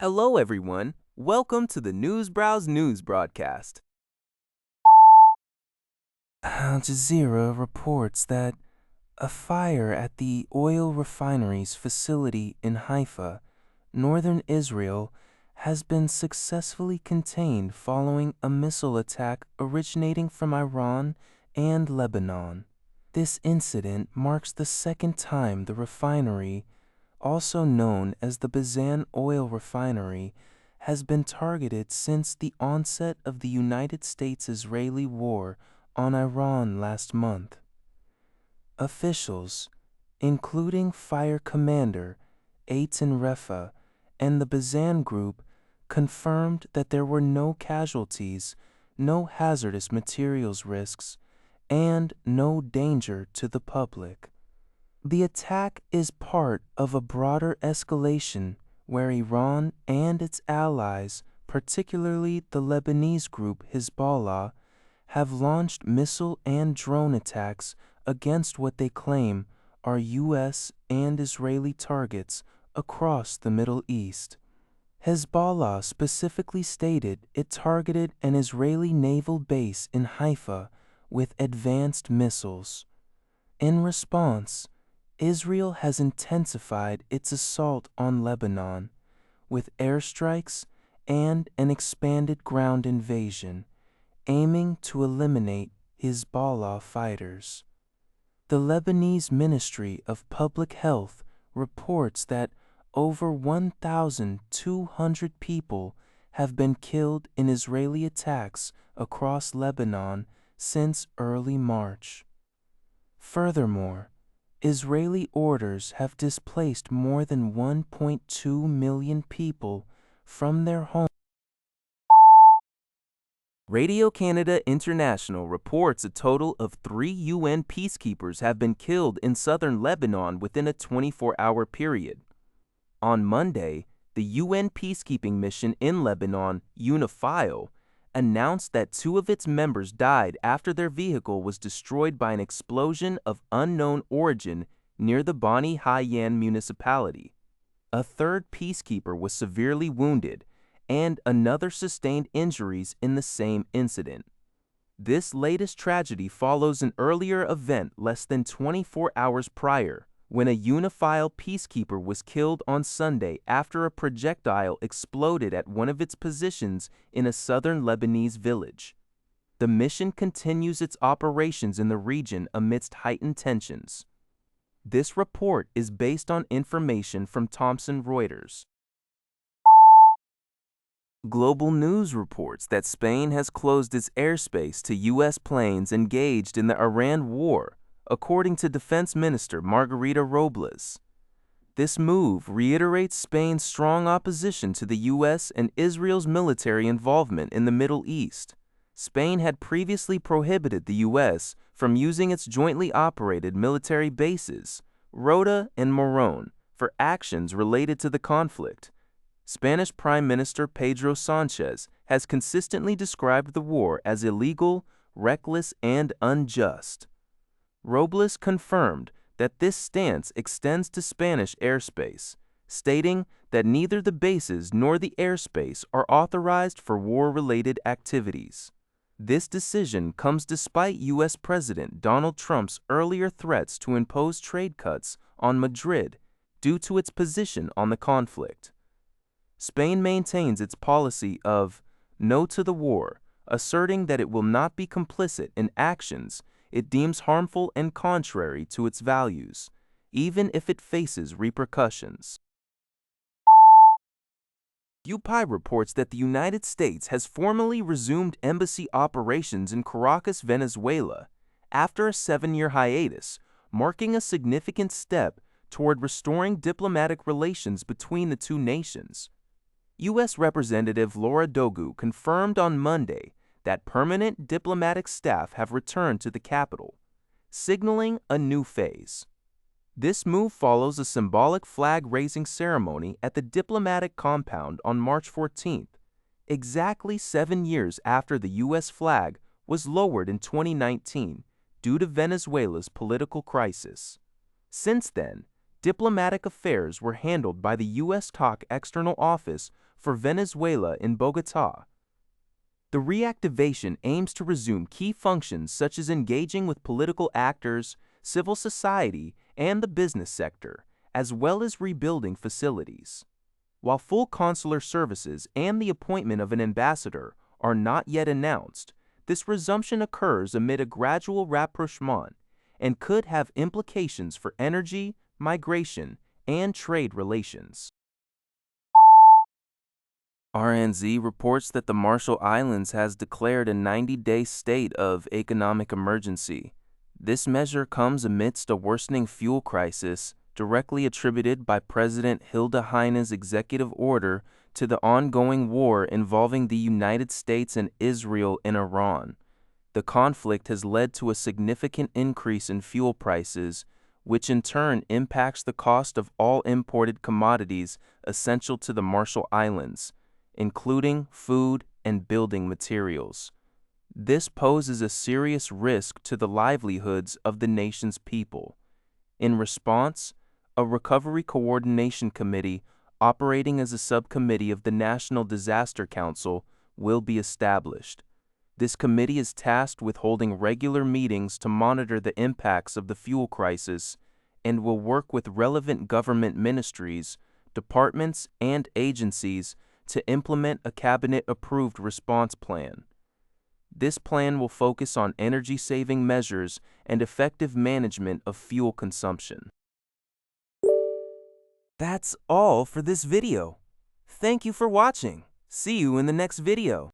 Hello, everyone. Welcome to the News Browse News broadcast. Al Jazeera reports that a fire at the oil refinery's facility in Haifa, northern Israel, has been successfully contained following a missile attack originating from Iran and Lebanon. This incident marks the second time the refinery, also known as the Bazan oil refinery, has been targeted since the onset of the United States-Israeli war on Iran last month. Officials, including Fire Commander Eitan Refa and the Bazan Group, confirmed that there were no casualties, no hazardous materials risks, and no danger to the public. The attack is part of a broader escalation where Iran and its allies, particularly the Lebanese group Hezbollah, have launched missile and drone attacks against what they claim are U.S. and Israeli targets across the Middle East. Hezbollah specifically stated it targeted an Israeli naval base in Haifa with advanced missiles. In response, Israel has intensified its assault on Lebanon with airstrikes and an expanded ground invasion, aiming to eliminate Hezbollah fighters. The Lebanese Ministry of Public Health reports that over 1,200 people have been killed in Israeli attacks across Lebanon since early March. Furthermore, Israeli orders have displaced more than 1.2 million people from their homes. Radio Canada International reports a total of 3 UN peacekeepers have been killed in southern Lebanon within a 24-hour period. On Monday, the UN peacekeeping mission in Lebanon, UNIFIL, announced that 2 of its members died after their vehicle was destroyed by an explosion of unknown origin near the Bani Hayyan municipality. A third peacekeeper was severely wounded, and another sustained injuries in the same incident. This latest tragedy follows an earlier event less than 24 hours prior, when a UNIFIL peacekeeper was killed on Sunday after a projectile exploded at one of its positions in a southern Lebanese village. The mission continues its operations in the region amidst heightened tensions. This report is based on information from Thomson Reuters. Global News reports that Spain has closed its airspace to U.S. planes engaged in the Iran war, according to Defense Minister Margarita Robles. This move reiterates Spain's strong opposition to the U.S. and Israel's military involvement in the Middle East. Spain had previously prohibited the U.S. from using its jointly operated military bases, Rota and Morón, for actions related to the conflict. Spanish Prime Minister Pedro Sánchez has consistently described the war as illegal, reckless, and unjust. Robles confirmed that this stance extends to Spanish airspace, stating that neither the bases nor the airspace are authorized for war-related activities. This decision comes despite U.S. President Donald Trump's earlier threats to impose trade cuts on Madrid due to its position on the conflict. Spain maintains its policy of no to the war, asserting that it will not be complicit in actions it deems harmful and contrary to its values, even if it faces repercussions. UPI reports that the United States has formally resumed embassy operations in Caracas, Venezuela, after a 7-year hiatus, marking a significant step toward restoring diplomatic relations between the two nations. U.S. Representative Laura Dogu confirmed on Monday that permanent diplomatic staff have returned to the capital, signaling a new phase. This move follows a symbolic flag-raising ceremony at the diplomatic compound on March 14th, exactly 7 years after the U.S. flag was lowered in 2019 due to Venezuela's political crisis. Since then, Diplomatic affairs were handled by the U.S. TOC External Office for Venezuela in Bogotá. The reactivation aims to resume key functions such as engaging with political actors, civil society, and the business sector, as well as rebuilding facilities. While full consular services and the appointment of an ambassador are not yet announced, this resumption occurs amid a gradual rapprochement and could have implications for energy, migration, and trade relations. RNZ reports that the Marshall Islands has declared a 90-day state of economic emergency. This measure comes amidst a worsening fuel crisis directly attributed by President Hilda Heine's executive order to the ongoing war involving the United States and Israel in Iran. The conflict has led to a significant increase in fuel prices, which in turn impacts the cost of all imported commodities essential to the Marshall Islands, including food and building materials. This poses a serious risk to the livelihoods of the nation's people. In response, a Recovery Coordination Committee operating as a subcommittee of the National Disaster Council will be established. This committee is tasked with holding regular meetings to monitor the impacts of the fuel crisis and will work with relevant government ministries, departments, and agencies to implement a cabinet-approved response plan. This plan will focus on energy-saving measures and effective management of fuel consumption. That's all for this video. Thank you for watching. See you in the next video.